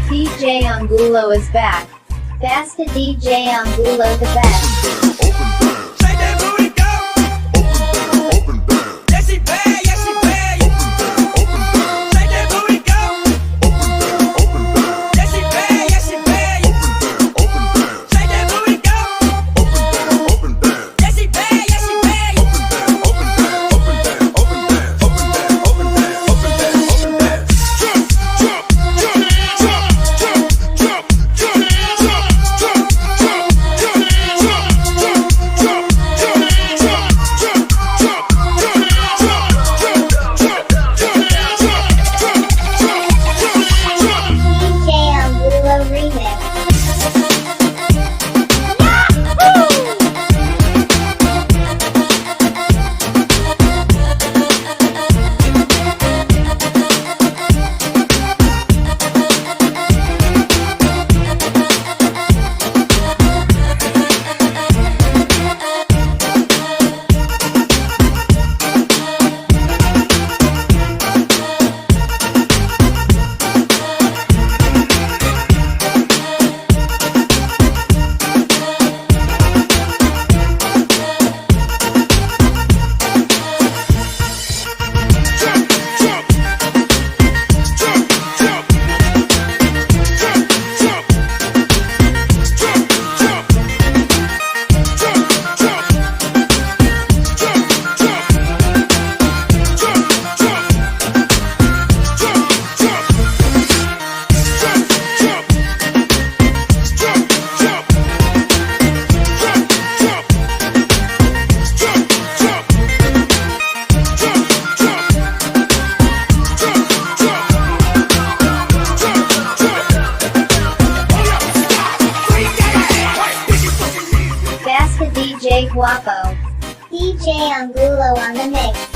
DJ Angulo is back. Basta DJ Angulo the best. Shake that booty, go. Yes, she bad, yes, she bad. Shake that booty, go. Yes, she bad, yes, she bad. Shake that booty, go. Yes, she bad, yes, she bad. DJ Angulo remix. Basta DJ Guapo. DJ Angulo on the mix.